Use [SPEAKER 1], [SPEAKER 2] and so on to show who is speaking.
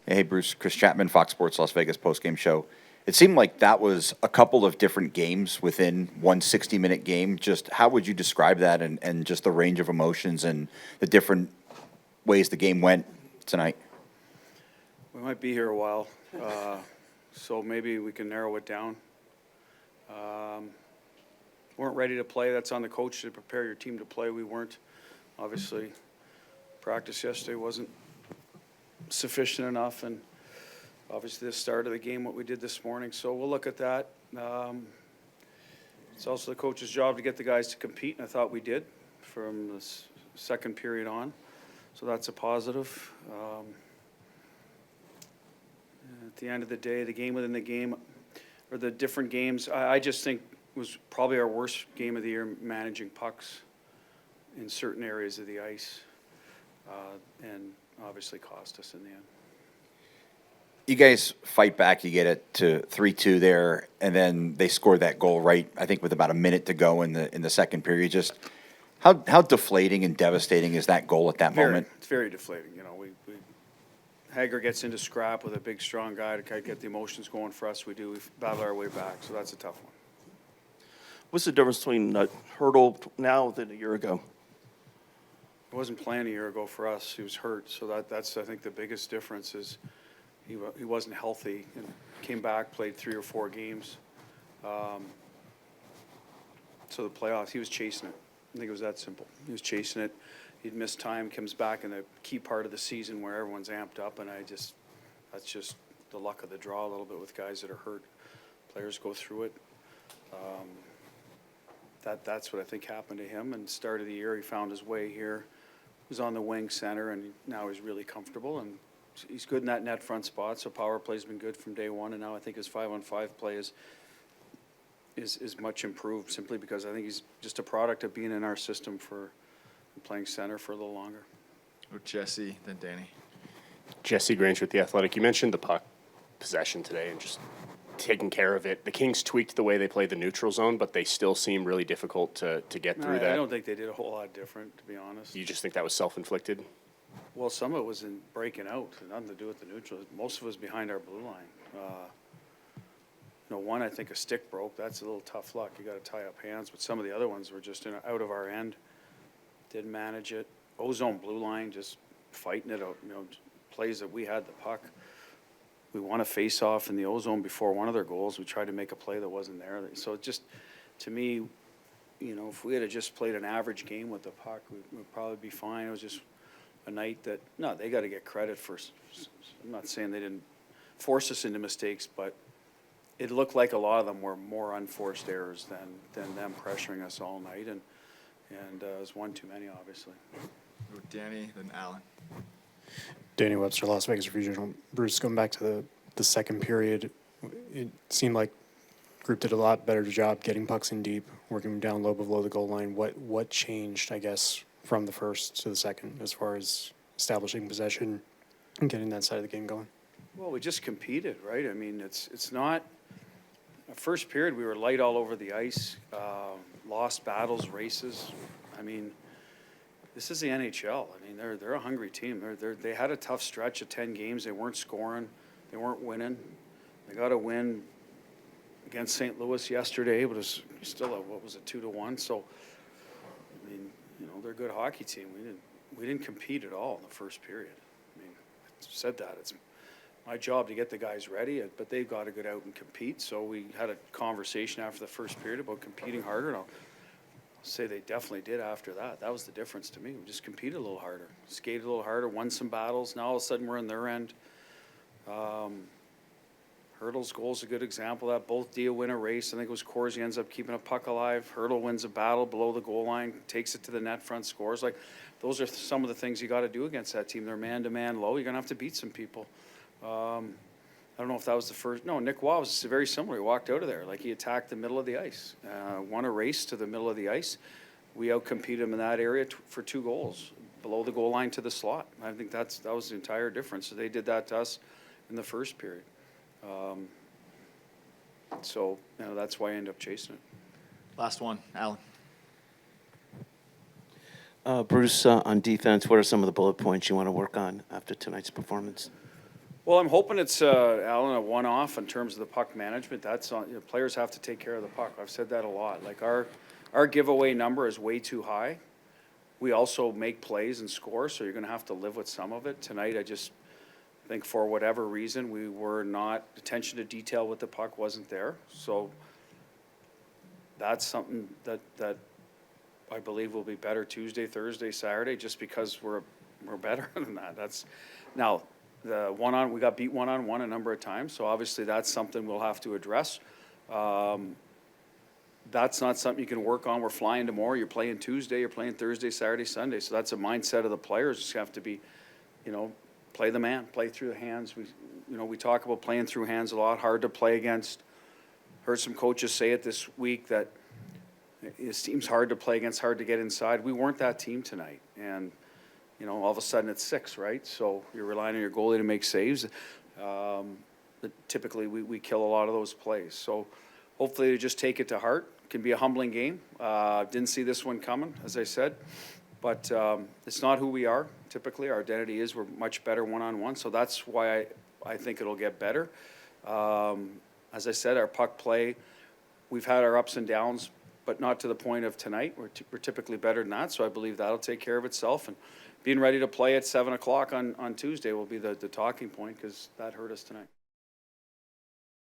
[SPEAKER 1] Hey, Bruce. Chris Chapman, Fox Sports Las Vegas postgame show. It seemed like that was a couple of different games within one 60-minute game. Just how would you describe that and just the range of emotions and the different ways the game went tonight?
[SPEAKER 2] We might be here a while, so maybe we can narrow it down. Weren't ready to play. That's on the coach to prepare your team to play. We weren't. Obviously, practice yesterday wasn't sufficient enough, and obviously the start of the game, what we did this morning. So we'll look at that. It's also the coach's job to get the guys to compete, and I thought we did from the second period on. So that's a positive. At the end of the day, the game within the game, or the different games, I just think was probably our worst game of the year managing pucks in certain areas of the ice, and obviously cost us in the end.
[SPEAKER 1] You guys fight back. You get it to 3-2 there, and then they score that goal right, I think, with about a minute to go in the second period. Just how deflating and devastating is that goal at that moment?
[SPEAKER 2] It's very deflating. You know, Hager gets into scrap with a big, strong guy to kind of get the emotions going for us. We battle our way back, so that's a tough one.
[SPEAKER 3] What's the difference between Hertl now than a year ago?
[SPEAKER 2] He wasn't playing a year ago for us. He was hurt, so that's I think the biggest difference is he wasn't healthy and came back, played 3 or 4 games. So the playoffs, he was chasing it. I think it was that simple. He was chasing it. He'd missed time, comes back in the key part of the season where everyone's amped up, and that's just the luck of the draw a little bit with guys that are hurt. Players go through it. That's what I think happened to him. And start of the year, he found his way here. He was on the wing center, and now he's really comfortable, and he's good in that net front spot. So power play's been good from day one, and now I think his 5-on-5 play is much improved simply because I think he's just a product of being in our system for playing center for a little longer.
[SPEAKER 4] Or Jesse, then Danny.
[SPEAKER 5] Jesse Granger with The Athletic. You mentioned the puck possession today and just taking care of it. The Kings tweaked the way they play the neutral zone, but they still seem really difficult to get through that.
[SPEAKER 2] I don't think they did a whole lot different, to be honest.
[SPEAKER 5] You just think that was self-inflicted?
[SPEAKER 2] Well, some of it was in breaking out. Nothing to do with the neutral. Most of it was behind our blue line. One, I think a stick broke. That's a little tough luck. You got to tie up hands. But some of the other ones were just out of our end. Didn't manage it. Ozone blue line, just fighting it out. Plays that we had the puck. We won a face-off in the ozone before one of their goals. We tried to make a play that wasn't there. So it just, to me, if we had just played an average game with the puck, we'd probably be fine. It was just a night that, no, they got to get credit for. I'm not saying they didn't force us into mistakes, but it looked like a lot of them were more unforced errors than them pressuring us all night, and it was one too many, obviously.
[SPEAKER 4] Or Danny, then Alan.
[SPEAKER 6] Danny Webster, Las Vegas Regional. Bruce, going back to the second period, it seemed like group did a lot better job getting pucks in deep, working down low below the goal line. What changed, I guess, from the first to the second as far as establishing possession and getting that side of the game going?
[SPEAKER 2] Well, we just competed, right? I mean, it's not – first period, we were light all over the ice, lost battles, races. I mean, this is the NHL. I mean, they're a hungry team. They had a tough stretch of 10 games. They weren't scoring. They weren't winning. They got a win against St. Louis yesterday, but it was still a 2-1. So, I mean, they're a good hockey team. We didn't compete at all in the first period. I mean, I said that. It's my job to get the guys ready, but they've got to get out and compete. So we had a conversation after the first period about competing harder, and I'll say they definitely did after that. That was the difference to me. We just competed a little harder, skated a little harder, won some battles. Now all of a sudden we're in their end. Hertl's goal is a good example of that. Both Dia win a race. I think it was Corsi ends up keeping a puck alive. Hertl wins a battle below the goal line, takes it to the net front, scores. Like, those are some of the things you got to do against that team. They're man-to-man low. You're going to have to beat some people. I don't know if that was the first. No, Nick Waugh was very similar. He walked out of there. Like, he attacked the middle of the ice, won a race to the middle of the ice. We outcompeted him in that area for 2 goals, below the goal line to the slot. I think that was the entire difference. So they did that to us in the first period. So, that's why I ended up chasing it.
[SPEAKER 4] Last one, Alan.
[SPEAKER 3] Bruce, on defense, what are some of the bullet points you want to work on after tonight's performance?
[SPEAKER 2] Well, I'm hoping it's, Alan, a one-off in terms of the puck management. That's on, players have to take care of the puck. I've said that a lot. Like our giveaway number is way too high. We also make plays and score, so you're gonna have to live with some of it. Tonight, I just think for whatever reason, we were not, attention to detail with the puck wasn't there. So that's something that I believe will be better Tuesday, Thursday, Saturday, just because we're better than that. That's, now, we got beat one-on-one a number of times, so obviously that's something we'll have to address. That's not something you can work on. We're flying tomorrow. You're playing Tuesday, you're playing Thursday, Saturday, Sunday. So that's a mindset of the players. Just have to be, play the man, play through the hands. We talk about playing through hands a lot, hard to play against. Heard some coaches say it this week that it seems hard to play against, hard to get inside. We weren't that team tonight. And, all of a sudden it's 6, right? So you're relying on your goalie to make saves. But typically we kill a lot of those plays. So hopefully they just take it to heart. Can be a humbling game. Didn't see this one coming, as I said. But it's not who we are. Typically, our identity is we're much better one-on-one. So that's why I think it'll get better. As I said, our puck play, we've had our ups and downs, but not to the point of tonight. We're typically better than that. So I believe that'll take care of itself. And being ready to play at 7 o'clock on Tuesday will be the talking point, because that hurt us tonight.